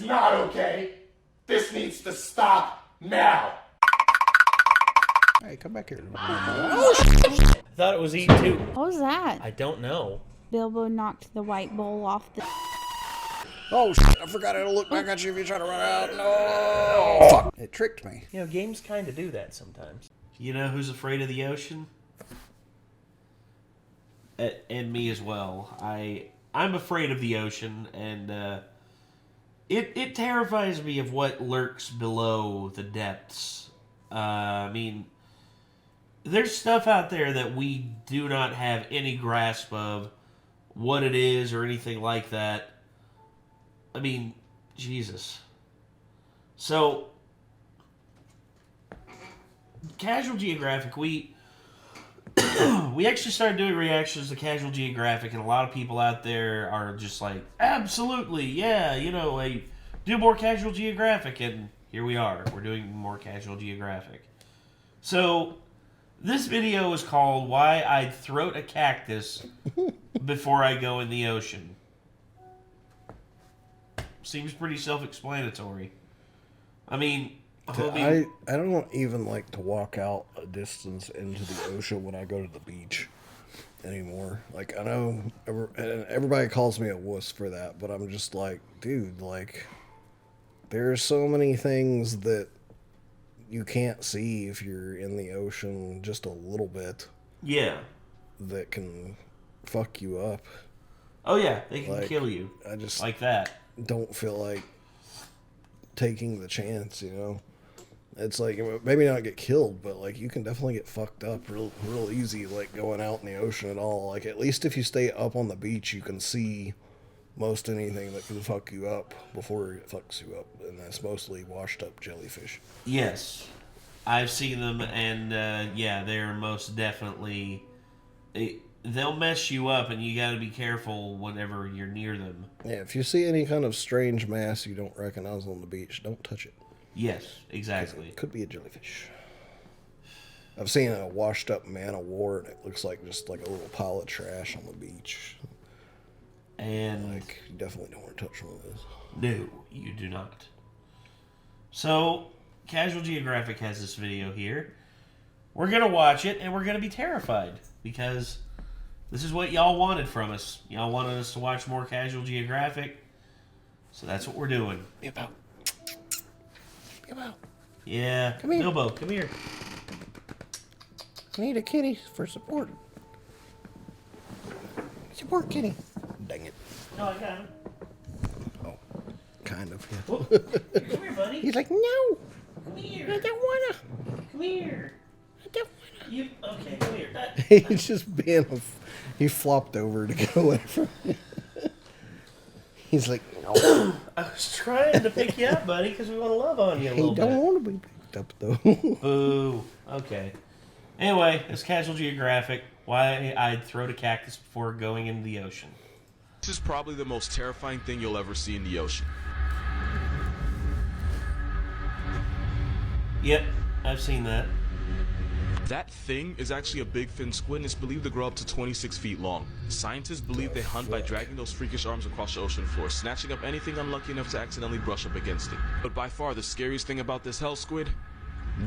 not okay. This needs to stop now. Hey, come back here. I thought it was E2. What was that? I don't know. Bilbo knocked the white bowl off the... Oh, shit, I forgot how to look back at you if you try to run out. No! Fuck. It tricked me. You know, games kind of do that sometimes. You know who's afraid of the ocean? And me as well. I'm afraid of the ocean, and it terrifies me of what lurks below the depths. I mean, there's stuff out there that we do not have any grasp of what it is or anything like that. I mean, Jesus. So, Casual Geographic, we actually started doing reactions to Casual Geographic, and a lot of people out there are just like, absolutely, yeah, you know, do more Casual Geographic, and here we are. We're doing more Casual Geographic. So, this video is called Why I'd Throat a Cactus Before I Go in the Ocean. Seems pretty self-explanatory. I mean... I don't even like to walk out a distance into the ocean when I go to the beach anymore. Like, I know everybody calls me a wuss for that, but I'm just like, dude, like, there's so many things that you can't see if you're in the ocean just a little bit. Yeah. That can fuck you up. Oh, yeah, they can like, kill you. I just like that. Don't feel like taking the chance, you know? It's like, maybe not get killed, but like you can definitely get fucked up real easy, like going out in the ocean at all. Like, at least if you stay up on the beach, you can see most anything that can fuck you up before it fucks you up, and that's mostly washed up jellyfish. Yes, I've seen them, and yeah, they're most definitely... They'll mess you up, and you gotta be careful whenever you're near them. Yeah, if you see any kind of strange mass you don't recognize on the beach, don't touch it. Yes, exactly. It could be a jellyfish. I've seen a washed up man of war, and it looks like just like a little pile of trash on the beach. And like, you definitely don't want to touch one of those. No, you do not. So, Casual Geographic has this video here. We're gonna watch it, and we're gonna be terrified because this is what y'all wanted from us. Y'all wanted us to watch more Casual Geographic, so that's what we're doing. Bilbo. Bilbo. Yeah, come here. Bilbo, come here. I need a kitty for support. Support kitty. Dang it. No, I got him. Oh, kind of. Yeah. Whoa. Come here, buddy. He's like, no. Come here. I don't wanna. Come here. I don't wanna. You okay? Come here. He's just being he flopped over to get away from me. He's like, no. I was trying to pick you up, buddy, because we want to love on you a little bit. He don't want to be picked up, though. Boo. Okay. Anyway, it's Casual Geographic. Why I'd throw a cactus before going into the ocean. This is probably the most terrifying thing you'll ever see in the ocean. Yep, I've seen that. That thing is actually a big fin squid and is believed to grow up to 26 feet long. Scientists believe they hunt by dragging those freakish arms across the ocean floor, snatching up anything unlucky enough to accidentally brush up against it. But by far the scariest thing about this hell squid?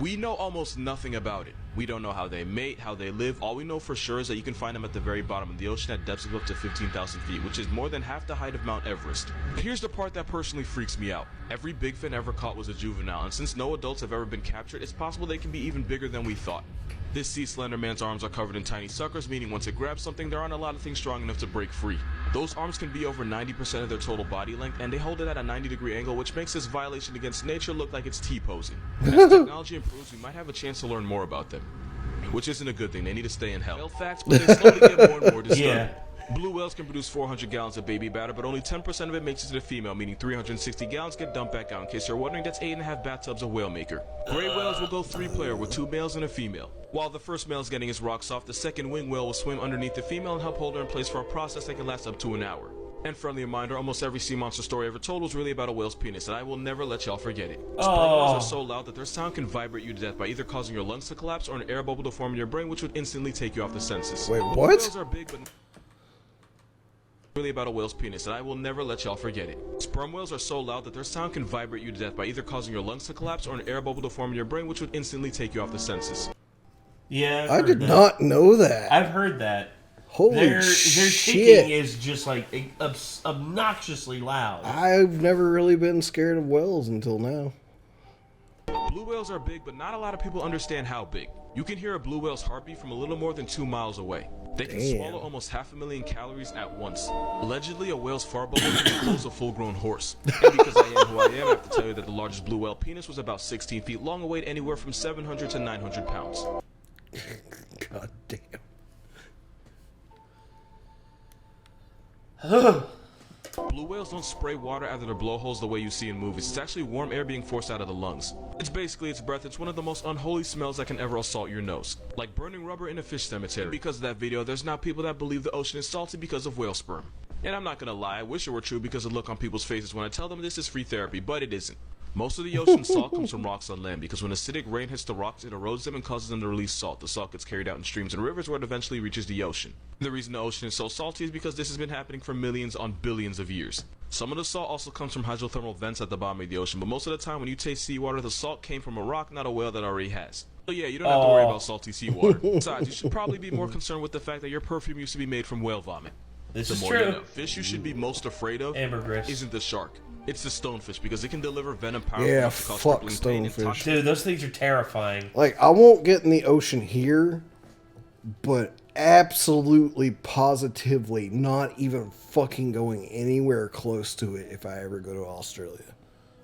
We know almost nothing about it. We don't know how they mate, how they live. All we know for sure is that you can find them at the very bottom of the ocean at depths of up to 15,000 feet, which is more than half the height of Mount Everest. Here's the part that personally freaks me out. Every big fin ever caught was a juvenile, and since no adults have ever been captured, it's possible they can be even bigger than we thought. This sea slender man's arms are covered in tiny suckers, meaning once it grabs something, there aren't a lot of things strong enough to break free. Those arms can be over 90% of their total body length, and they hold it at a 90-degree angle, which makes this violation against nature look like it's T-posing. As technology improves, we might have a chance to learn more about them. Which isn't a good thing, they need to stay in hell. Whale facts, but they slowly get more and more disturbing. Yeah. Blue whales can produce 400 gallons of baby batter, but only 10% of it makes it to the female, meaning 360 gallons get dumped back out. In case you're wondering, that's 8.5 bathtubs of whale maker. Gray whales will go 3-player with 2 males and a female. While the first male is getting his rocks off, the second wing whale will swim underneath the female and help hold her in place for a process that can last up to an hour. And friendly reminder, almost every sea monster story ever told was really about a whale's penis, and I will never let y'all forget it. Sperm whales are so loud that their sound can vibrate you to death by either causing your lungs to collapse or an air bubble to form in your brain, which would instantly take you off the senses. Wait, what? Blue whales are big, but really about a whale's penis, and I will never let y'all forget it. Sperm whales are so loud that their sound can vibrate you to death by either causing your lungs to collapse or an air bubble to form in your brain, which would instantly take you off the senses. Yeah, I did not know that. I've heard that. Holy Their shit. ticking is just like obnoxiously loud. I've never really been scared of whales until now. Blue whales are big, but not a lot of people understand how big. You can hear a blue whale's heartbeat from a little more than 2 miles away. They can swallow almost 500,000 calories at once. Allegedly, a whale's fart bubble can close a full-grown horse. And because I am who I am, I have to tell you that the largest blue whale penis was about 16 feet long and weighed anywhere from 700 to 900 pounds. God damn. Blue whales don't spray water out of their blowholes the way you see in movies. It's actually warm air being forced out of the lungs. It's basically its breath. It's one of the most unholy smells that can ever assault your nose. Like burning rubber in a fish cemetery. Because of that video, there's now people that believe the ocean is salty because of whale sperm. And I'm not gonna lie, I wish it were true because of the look on people's faces when I tell them this is free therapy, but it isn't. Most of the ocean's salt comes from rocks on land because when acidic rain hits the rocks, it erodes them and causes them to release salt. The salt gets carried out in streams and rivers where it eventually reaches the ocean. The reason the ocean is so salty is because this has been happening for millions on billions of years. Some of the salt also comes from hydrothermal vents at the bottom of the ocean, but most of the time when you taste seawater, the salt came from a rock, not a whale that already has. So yeah, you don't have to worry about salty seawater. Besides, you should probably be more concerned with the fact that your perfume used to be made from whale vomit. This The is more true. you know. Fish you should be most afraid of Ambergris. isn't the shark. It's the stonefish because it can deliver venom powerful Yeah, enough to cause fuck crippling pain and stonefish. toxic. Dude, those things are terrifying. Like, I won't get in the ocean here, but absolutely, positively, not even fucking going anywhere close to it if I ever go to Australia.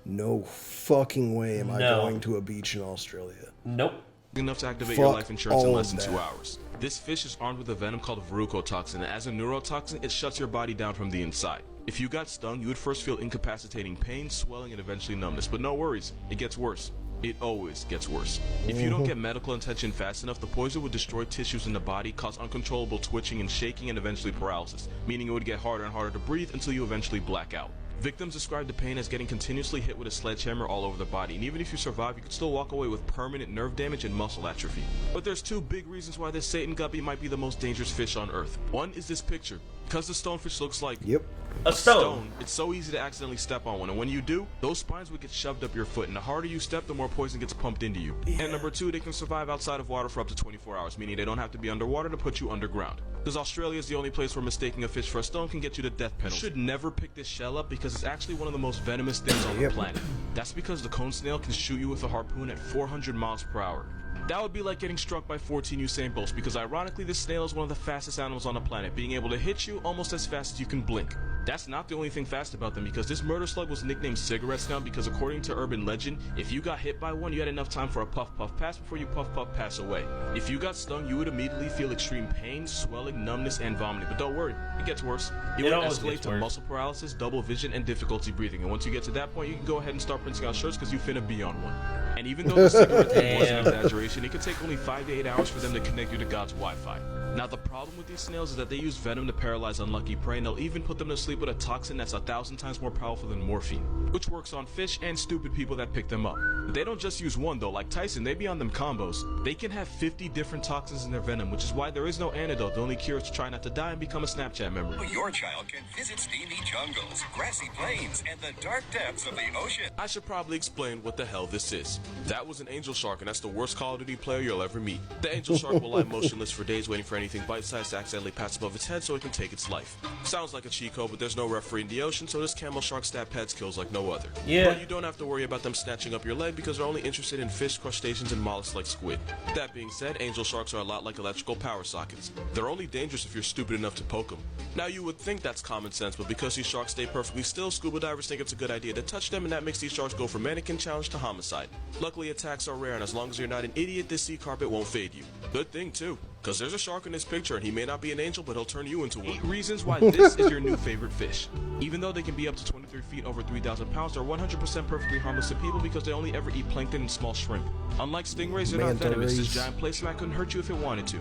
No fucking way am I No. going to a beach in Australia. Nope. Enough to activate your Fuck life insurance in all less of than that. 2 hours. This fish is armed with a venom called verrucotoxin, and as a neurotoxin, it shuts your body down from the inside. If you got stung, you would first feel incapacitating pain, swelling, and eventually numbness. But no worries, it gets worse. It always gets worse. If you don't get medical attention fast enough, the poison would destroy tissues in the body, cause uncontrollable twitching and shaking, and eventually paralysis, meaning it would get harder and harder to breathe until you eventually black out. Victims describe the pain as getting continuously hit with a sledgehammer all over the body, and even if you survive, you could still walk away with permanent nerve damage and muscle atrophy. But there's 2 big reasons why this Satan guppy might be the most dangerous fish on Earth. One is this picture. Because the stonefish looks like Yep. A stone. it's so easy to accidentally step on one, and when you do, those spines would get shoved up your foot, and the harder you step, the more poison gets pumped into you. And number 2, they can survive outside of water for up to 24 hours, meaning they don't have to be underwater to put you underground. Because Australia is the only place where mistaking a fish for a stone can get you the death penalty. You should never pick this shell up because it's actually one of the most venomous things on the planet. That's because the cone snail can shoot you with a harpoon at 400 miles per hour. That would be like getting struck by 14 Usain Bolts, because ironically this snail is one of the fastest animals on the planet, being able to hit you almost as fast as you can blink. That's not the only thing fast about them, because this murder slug was nicknamed Cigarette Snail because according to urban legend, if you got hit by one, you had enough time for a puff puff pass before you puff puff pass away. If you got stung, you would immediately feel extreme pain, swelling, numbness, and vomiting. But don't worry, it gets worse. It would always escalate gets to worse. muscle paralysis, double vision, and difficulty breathing. And once you get to that point, you can go ahead and start printing out shirts because you finna be on one. And even though the cigarette thing was an exaggeration, it could take only 5 to 8 hours for them to connect you to God's Wi-Fi. Now the problem with these snails is that they use venom to paralyze unlucky prey, and they'll even put them to sleep with a toxin that's 1,000 times more powerful than morphine, which works on fish and stupid people that pick them up. They don't just use one though, like Tyson, they be on them combos. They can have 50 different toxins in their venom, which is why there is no antidote. The only cure is to try not to die and become a Snapchat memory. Your child can visit steamy jungles, grassy plains, and the dark depths of the ocean. I should probably explain what the hell this is. That was an angel shark, and that's the worst Call of Duty player you'll ever meet. The angel shark will lie motionless for days waiting for anything bite-sized to accidentally pass above its head so it can take its life. Sounds like a cheat code, but there's no referee in the ocean, so this camel shark stab pads kills like no other. Yeah. But you don't have to worry about them snatching up your leg because they're only interested in fish, crustaceans, and mollusks like squid. That being said, angel sharks are a lot like electrical power sockets. They're only dangerous if you're stupid enough to poke them. Now you would think that's common sense, but because these sharks stay perfectly still, scuba divers think it's a good idea to touch them, and that makes these sharks go from mannequin challenge to homicide. Luckily, attacks are rare, and as long as you're not an idiot, this sea carpet won't fade you. Good thing too, because there's a shark in this picture, and he may not be an angel, but he'll turn you into one. 8 reasons why this is your new favorite fish. Even though they can be up to 23 feet over 3,000 pounds, they're 100% perfectly harmless to people because they only ever eat plankton and small shrimp. Unlike stingrays, they're not venomous. This giant placemat couldn't hurt you if it wanted to.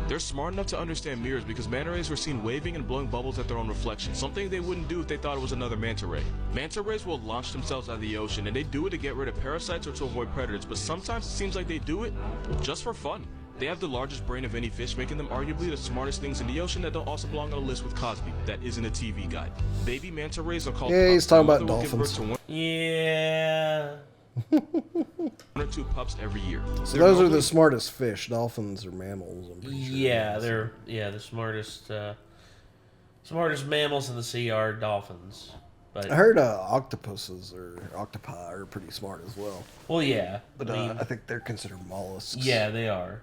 They're smart enough to understand mirrors because manta rays were seen waving and blowing bubbles at their own reflection, something they wouldn't do if they thought it was another manta ray. Manta rays will launch themselves out of the ocean, and they do it to get rid of parasites or to avoid predators, but sometimes it seems like they do it just for fun. They have the largest brain of any fish, making them arguably the smartest things in the ocean that don't also belong on a list with Cosby. That isn't a TV guide. Baby manta rays are called Yeah, he's pups. talking Their about mother will give birth dolphins. to Yeah. 1 or 2 pups every year. So those are the smartest fish. Dolphins are mammals. I'm pretty sure. Yeah, they're the smartest mammals in the sea are dolphins. But I heard octopuses or octopi are pretty smart as well. well, yeah, But I mean, I think they're considered mollusks. yeah, they are.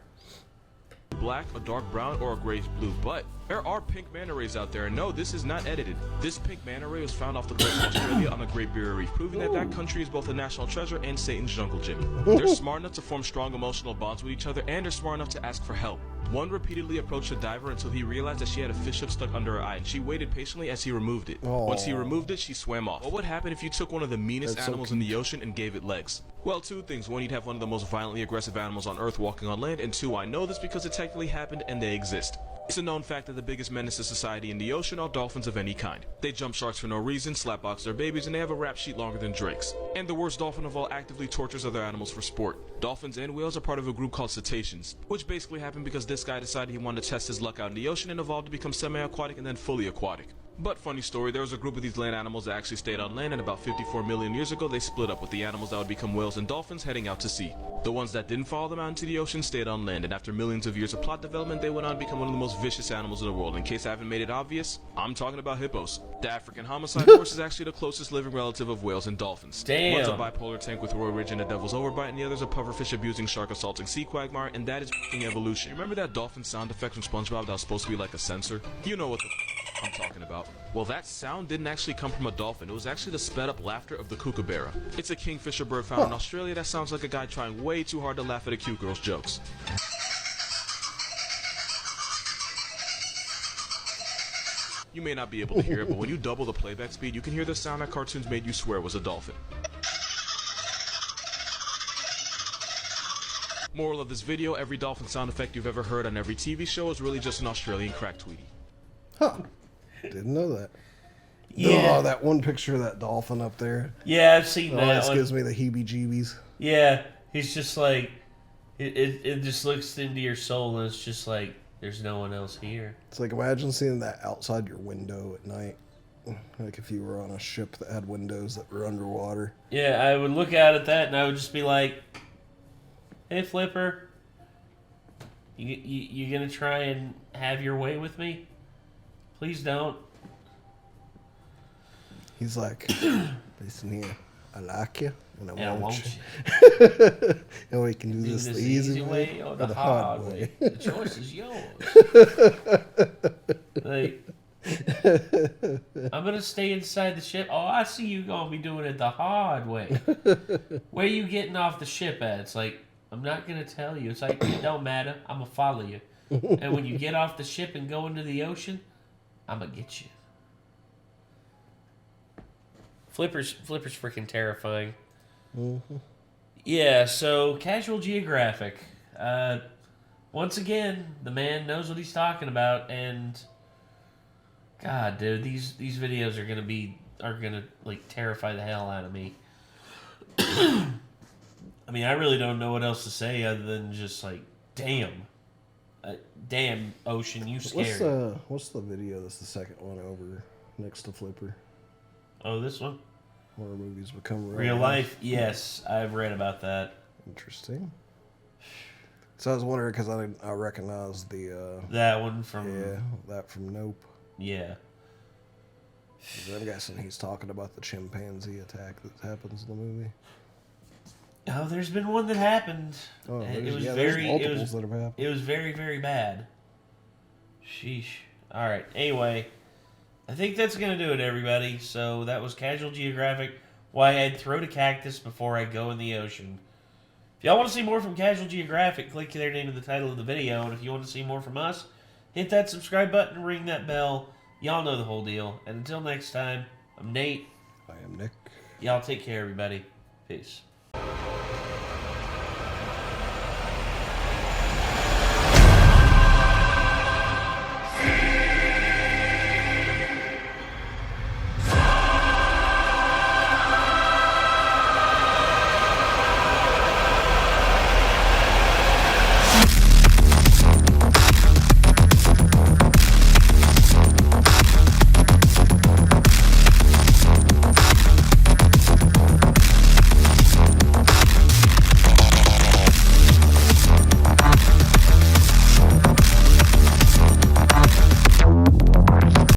black, a dark brown, or a grayish blue. But there are pink manta rays out there, and no, this is not edited. This pink manta ray was found off the coast of Australia on the Great Barrier Reef, proving that that country is both a national treasure and Satan's jungle gym. They're smart enough to form strong emotional bonds with each other, and they're smart enough to ask for help. One repeatedly approached a diver until he realized that she had a fish hook stuck under her eye, and she waited patiently as he removed it. Once he removed it, she swam off. What would happen if you took one of the meanest That's so animals in the ocean and gave it legs? Well, 2 things. 1, you'd have one of the most violently aggressive animals on Earth walking on land, and 2, I know this because it technically happened and they exist. It's a known fact that the biggest menace to society in the ocean are dolphins of any kind. They jump sharks for no reason, slapbox their babies, and they have a rap sheet longer than Drake's. And the worst dolphin of all actively tortures other animals for sport. Dolphins and whales are part of a group called cetaceans, which basically happened because this guy decided he wanted to test his luck out in the ocean and evolved to become semi-aquatic and then fully aquatic. But funny story, there was a group of these land animals that actually stayed on land, and about 54 million years ago they split up, with the animals that would become whales and dolphins heading out to sea. The ones that didn't follow them out into the ocean stayed on land, and after millions of years of plot development they went on to become one of the most vicious animals in the world. In case I haven't made it obvious, I'm talking about hippos. The African homicide horse is actually the closest living relative of whales and dolphins. Damn. One's a bipolar tank with Roy Ridge and a devil's overbite, and the other's a pufferfish abusing shark assaulting sea quagmire, and that is f***ing evolution. Remember that dolphin sound effect from SpongeBob that was supposed to be like a sensor? You know what the I'm talking about. Well, that sound didn't actually come from a dolphin. It was actually the sped up laughter of the kookaburra. It's a kingfisher bird found in Australia that sounds like a guy trying way too hard to laugh at a cute girl's jokes. You may not be able to hear it, but when you double the playback speed, you can hear the sound that cartoons made you swear was a dolphin. Moral of this video, every dolphin sound effect you've ever heard on every TV show is really just an Australian crack tweetie. Huh. Didn't know that. Yeah. Oh, that one picture of that dolphin up there. Yeah, I've seen that Always one. gives me the heebie-jeebies. Yeah, he's just like, it just looks into your soul and it's just like, there's no one else here. It's like, imagine seeing that outside your window at night. Like if you were on a ship that had windows that were underwater. Yeah, I would look out at that and I would just be like, hey, Flipper, you gonna try and have your way with me? Please don't. He's like, listen here, I like you, and I want you. And we can do this the easy way or the hard way. The choice is yours. Like, I'm gonna stay inside the ship. Oh, I see you gonna be doing it the hard way. Where you getting off the ship at? It's like, I'm not gonna tell you. It's like, it don't matter. I'm gonna follow you. And when you get off the ship and go into the ocean, I'm gonna get you. Flipper's freaking terrifying. Mm-hmm. Yeah, so Casual Geographic. Once again, the man knows what he's talking about, and God, dude, these videos are gonna like terrify the hell out of me. I mean, I really don't know what else to say other than just like, damn, damn, ocean, you scary. What's the video that's the second one over next to Flipper? Oh, this one? Horror movies become Real life? Yes, I've read about that. Interesting. So I was wondering because I recognize the That one from... yeah, that from Nope. Yeah. I'm guessing he's talking about the chimpanzee attack that happens in the movie. Oh, there's been one that happened. Oh, it there's was multiples that have happened. It was very, very bad. Sheesh. All right. Anyway, I think that's gonna do it, everybody. So that was Casual Geographic. Why I'd throw to Cactus before I go in the ocean. If y'all want to see more from Casual Geographic, click their name in the title of the video. And if you want to see more from us, hit that subscribe button and ring that bell. Y'all know the whole deal. And until next time, I'm Nate. I am Nick. Y'all take care, everybody. Peace.